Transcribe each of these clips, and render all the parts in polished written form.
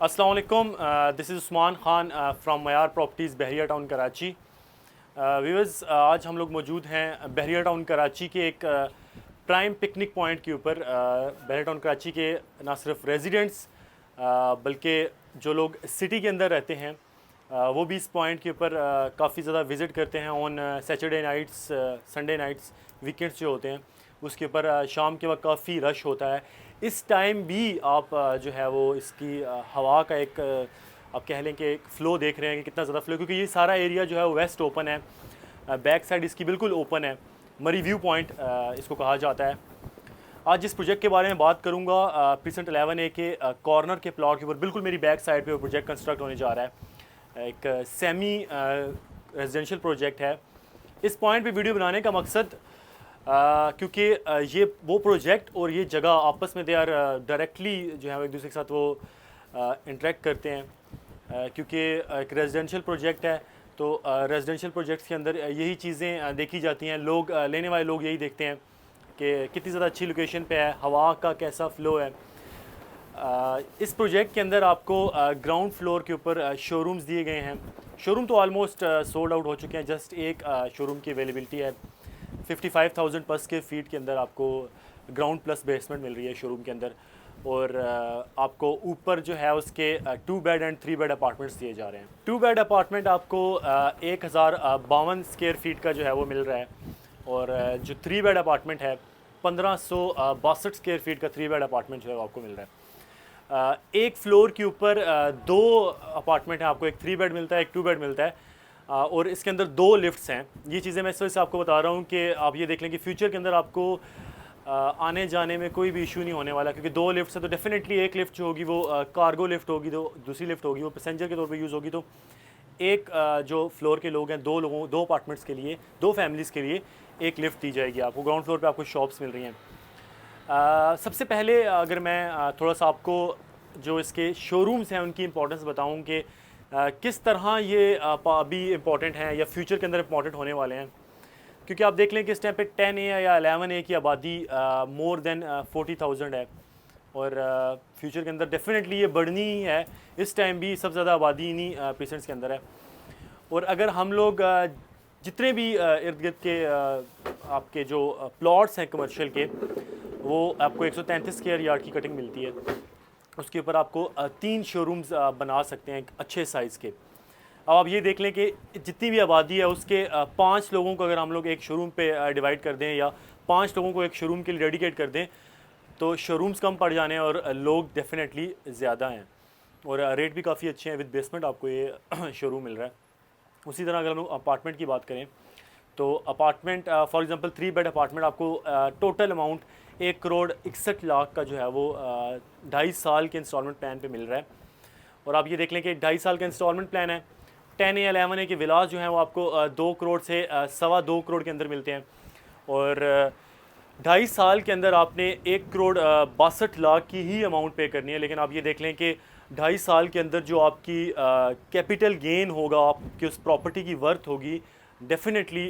अस्सलाम वालेकुम, this is Usman Khan from मयार प्रॉपर्टीज़ बहरिया टाउन कराची। व्यूअर्स, आज हम लोग मौजूद हैं बहरिया टाउन कराची के एक प्राइम पिकनिक पॉइंट के ऊपर। बहरिया टाउन कराची के ना सिर्फ रेजिडेंट्स बल्कि जो लोग सिटी के अंदर रहते हैं वो भी इस पॉइंट के ऊपर काफ़ी ज़्यादा विज़िट करते हैं on Saturday nights, Sunday nights, weekends जो होते हैं उसके ऊपर शाम के वक्त काफ़ी रश होता है। इस टाइम भी आप जो है वो इसकी हवा का एक आप कह लें कि एक फ़्लो देख रहे हैं कि कितना ज़्यादा फ़्लो, क्योंकि ये सारा एरिया जो है वो वेस्ट ओपन है, बैक साइड इसकी बिल्कुल ओपन है। मरी व्यू पॉइंट इसको कहा जाता है। आज जिस प्रोजेक्ट के बारे में बात करूंगा, प्रीसेंट 11A के कॉर्नर के प्लॉट के ऊपर बिल्कुल मेरी बैक साइड पे वो प्रोजेक्ट कंस्ट्रक्ट होने जा रहा है। एक सेमी रेजिडेंशियल प्रोजेक्ट है। इस पॉइंट पे वीडियो बनाने का मकसद क्योंकि ये वो प्रोजेक्ट और ये जगह आपस में दे आर डायरेक्टली जो है एक दूसरे के साथ वो इंटरेक्ट करते हैं, क्योंकि एक रेजिडेंशियल प्रोजेक्ट है। तो रेजिडेंशियल प्रोजेक्ट्स के अंदर यही चीज़ें देखी जाती हैं। लोग लेने वाले लोग यही देखते हैं कि कितनी ज़्यादा अच्छी लोकेशन पे है, हवा का कैसा फ़्लो है। इस प्रोजेक्ट के अंदर आपको ग्राउंड फ्लोर के ऊपर शोरूम्स दिए गए हैं। शोरूम तो ऑलमोस्ट सोल्ड आउट हो चुके हैं, जस्ट एक शोरूम की अवेलेबिलिटी है। 55,000 पर स्क्वायर फीट के अंदर आपको ग्राउंड प्लस बेसमेंट मिल रही है शोरूम के अंदर, और आपको ऊपर जो है उसके 2 बेड एंड 3 बेड अपार्टमेंट्स दिए जा रहे हैं। 2 बेड अपार्टमेंट आपको 1052 स्क्वायर फीट का जो है वो मिल रहा है, और जो 3 बेड अपार्टमेंट है 1562 स्क्वायर फीट का 3 बेड अपार्टमेंट जो है आपको मिल रहा है। एक फ्लोर के ऊपर 2 अपार्टमेंट है, आपको एक 3 बेड मिलता है, एक 2 बेड मिलता है, और इसके अंदर 2 लिफ्ट्स हैं। ये चीज़ें मैं इस वजह से आपको बता रहा हूँ कि आप ये देख लें कि फ्यूचर के अंदर आपको आने जाने में कोई भी इशू नहीं होने वाला, क्योंकि 2 लिफ्ट्स है तो डेफिनेटली एक लिफ्ट जो होगी वो कार्गो लिफ्ट होगी, तो दूसरी लिफ्ट होगी वो पैसेंजर के तौर पे यूज़ होगी। तो एक जो फ्लोर के लोग हैं, 2 अपार्टमेंट्स के लिए, 2 फैमिलीज़ के लिए एक लिफ्ट दी जाएगी आपको। ग्राउंड फ्लोर पर आपको शॉप्स मिल रही हैं। सबसे पहले अगर मैं थोड़ा सा आपको जो इसके शोरूम्स हैं उनकी इंपॉर्टेंस बताऊं कि किस तरह ये अभी इम्पॉर्टेंट हैं या फ्यूचर के अंदर इम्पॉर्टेंट होने वाले हैं, क्योंकि आप देख लें कि इस टाइम पे 10A या 11A की आबादी मोर देन 40,000 है, और फ्यूचर के अंदर डेफिनेटली ये बढ़नी ही है। इस टाइम भी सबसे ज़्यादा आबादी इन्हीं प्रीसेंट्स के अंदर है। और अगर हम लोग जितने भी इर्द गिर्द के आपके जो प्लॉट्स हैं कमर्शियल के, वो आपको 133 स्क्वायर यार्ड की कटिंग मिलती है। उसके ऊपर आपको 3 शोरूम्स बना सकते हैं अच्छे साइज़ के। अब आप ये देख लें कि जितनी भी आबादी है उसके 5 लोगों को अगर हम लोग एक शोरूम पे डिवाइड कर दें, या 5 लोगों को एक शोरूम के लिए डेडिकेट कर दें, तो शोरूम्स कम पड़ जाने और लोग डेफिनेटली ज़्यादा हैं, और रेट भी काफ़ी अच्छे हैं। विद बेसमेंट आपको ये शोरूम मिल रहा है। उसी तरह अगर हम लोग अपार्टमेंट की बात करें तो apartment for example 3 bed apartment आपको टोटल अमाउंट 1,61,00,000 का जो है वो 2.5 साल के इंस्टॉलमेंट प्लान पे मिल रहा है। और आप ये देख लें कि 2.5 साल का इंस्टॉलमेट प्लान है। 10A 11A के विलास जो हैं वो आपको 2 करोड़ से 2.25 करोड़ के अंदर मिलते हैं, और 2.5 साल के अंदर आपने 1,62,00,000 की ही अमाउंट पे करनी है। लेकिन आप ये देख लें कि 2.5 साल के अंदर जो आपकी कैपिटल गेन होगा, आपकी उस प्रॉपर्टी की वर्थ होगी, डेफिनेटली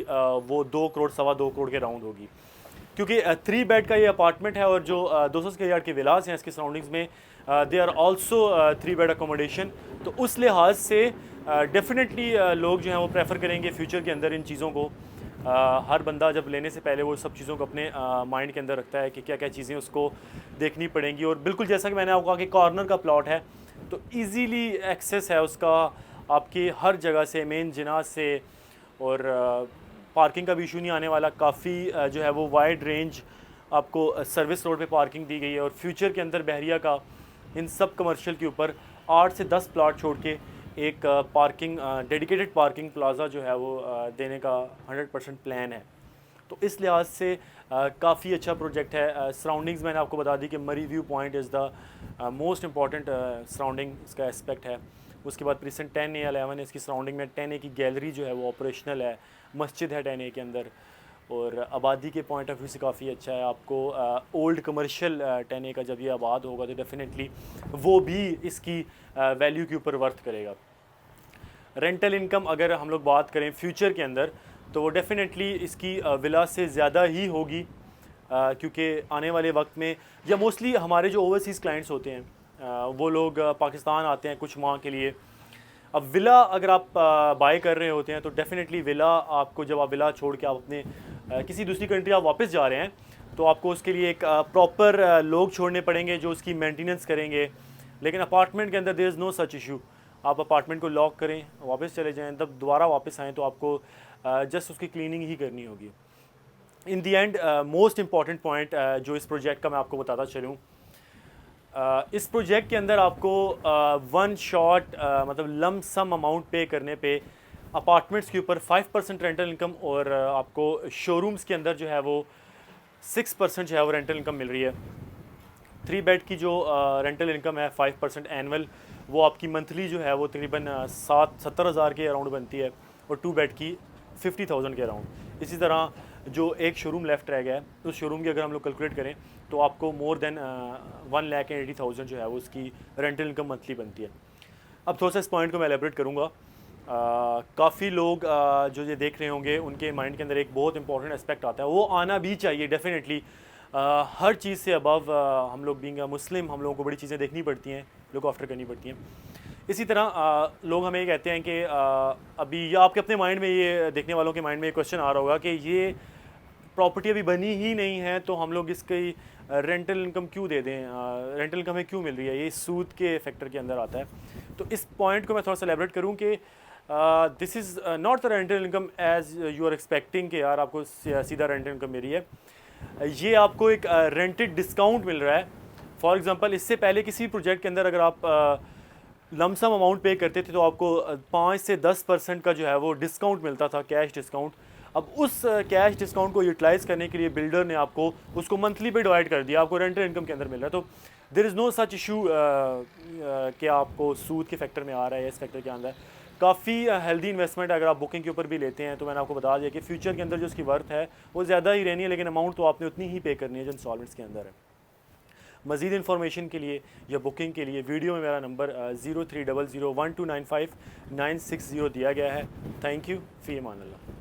वो 2 करोड़ 2.25 करोड़ के राउंड होगी, क्योंकि 3 बेड का ये अपार्टमेंट है। और जो 200 स्क्वायर यार्ड के विलास हैं इसके सराउंडिंग्स में they are also 3 bed accommodation. तो उस लिहाज से डेफिनेटली लोग जो हैं वो प्रेफर करेंगे फ्यूचर के अंदर इन चीज़ों को। हर बंदा जब लेने से पहले वो सब चीज़ों को अपने माइंड के अंदर रखता है कि क्या क्या चीज़ें उसको देखनी पड़ेंगी। और बिल्कुल जैसा कि मैंने आपको कहा कि कॉर्नर का प्लॉट है तो ईज़िली एक्सेस है उसका आपकी हर जगह से, मेन जिना से, और पार्किंग का भी इशू नहीं आने वाला। काफ़ी जो है वो वाइड रेंज आपको सर्विस रोड पे पार्किंग दी गई है। और फ्यूचर के अंदर बहरिया का इन सब कमर्शियल के ऊपर 8 से 10 प्लॉट छोड़ के एक पार्किंग डेडिकेटेड पार्किंग प्लाजा जो है वो देने का 100% प्लान है। तो इस लिहाज से काफ़ी अच्छा प्रोजेक्ट है। सराउंडिंग्स मैंने आपको बता दी कि मरी view point is the most important surrounding इसका एस्पेक्ट है। उसके बाद प्रीसेंट 10A 11A इसकी सराउंडिंग में 10A की गैलरी जो है वो ऑपरेशनल है, मस्जिद है 10A के अंदर, और आबादी के पॉइंट ऑफ व्यू से काफ़ी अच्छा है। आपको ओल्ड कमर्शियल 10A का जब ये आबाद होगा तो डेफिनेटली वो भी इसकी वैल्यू के ऊपर वर्थ करेगा। रेंटल इनकम अगर हम लोग बात करें फ्यूचर के अंदर तो वो डेफिनेटली इसकी विला से ज़्यादा ही होगी, क्योंकि आने वाले वक्त में या मोस्टली हमारे जो ओवरसीज़ क्लाइंट्स होते हैं वो लोग पाकिस्तान आते हैं कुछ माह के लिए। अब विला अगर आप बाय कर रहे होते हैं तो डेफिनेटली विला आपको, जब आप विला छोड़ के आप अपने किसी दूसरी कंट्री आप वापस जा रहे हैं तो आपको उसके लिए एक प्रॉपर लोग छोड़ने पड़ेंगे जो उसकी मेंटेनेंस करेंगे। लेकिन अपार्टमेंट के अंदर there is no such issue. आप अपार्टमेंट को लॉक करें, वापस चले जाएं, तब दोबारा वापस आएँ तो आपको जस्ट उसकी क्लीनिंग ही करनी होगी। इन दी एंड मोस्ट इम्पॉर्टेंट पॉइंट जो इस प्रोजेक्ट का मैं आपको बताता चलूँ, इस प्रोजेक्ट के अंदर आपको वन शॉट मतलब लम सम अमाउंट पे करने पे अपार्टमेंट्स के ऊपर 5% रेंटल इनकम और आपको शोरूम्स के अंदर जो है वो 6% जो है वो रेंटल इनकम मिल रही है। 3 बेड की जो रेंटल इनकम है 5% एनुअल, वो आपकी मंथली जो है वो तकरीबन 70,000 के अराउंड बनती है, और 2 बेड की 50,000 के अराउंड। इसी तरह जो एक शोरूम लेफ्ट रह गया है, उस शोरूम की अगर हम लोग कैलकुलेट करें तो आपको मोर देन 1,80,000 जो है वो उसकी रेंटल इनकम मंथली बनती है। अब थोड़ा सा इस पॉइंट को मैं एलेबरेट करूँगा। काफ़ी लोग जो ये देख रहे होंगे उनके माइंड के अंदर एक बहुत इंपॉर्टेंट एस्पेक्ट आता है, वो आना भी चाहिए डेफिनेटली। हर चीज़ से अबव हम लोग बीइंग मुस्लिम, हम लोगों को बड़ी चीज़ें देखनी पड़ती हैं, लुक आफ्टर करनी पड़ती हैं। इसी तरह लोग हमें ये कहते हैं कि अभी या आपके अपने माइंड में, ये देखने वालों के माइंड में ये क्वेश्चन आ रहा होगा कि ये प्रॉपर्टी अभी बनी ही नहीं है तो हम लोग इसकी रेंटल इनकम क्यों दे दें, रेंटल इनकम हमें क्यों मिल रही है, ये सूद के फैक्टर के अंदर आता है। तो इस पॉइंट को मैं थोड़ा सा एलेबरेट करूँ कि this is not the rental income as you are expecting कि यार आपको सीधा रेंटल इनकम मिल रही है। ये आपको एक रेंटेड डिस्काउंट मिल रहा है। फॉर एग्जांपल, इससे पहले किसी प्रोजेक्ट के अंदर अगर आप लमसम अमाउंट पे करते थे तो आपको 5 से 10% का जो है वो डिस्काउंट मिलता था, कैश डिस्काउंट। अब उस कैश डिस्काउंट को यूटिलाइज़ करने के लिए बिल्डर ने आपको उसको मंथली पे डिवाइड कर दिया, आपको रेंटल इनकम के अंदर मिल रहा है। तो there is no such issue कि आपको सूद के फैक्टर में आ रहा है, इस फैक्टर के अंदर। काफ़ी हेल्दी इन्वेस्टमेंट अगर आप बुकिंग के ऊपर भी लेते हैं तो मैंने आपको बता दिया कि फ्यूचर के अंदर जो उसकी वर्थ है वो ज़्यादा ही रहनी है, लेकिन अमाउंट तो आपने उतनी ही पे करनी है जो इंस्टॉलमेंट्स के अंदर है। मज़ीद इन्फॉर्मेशन के लिए या बुकिंग के लिए वीडियो में मेरा नंबर 03001295 960 दिया गया है। Thank you, fee Aman Allah.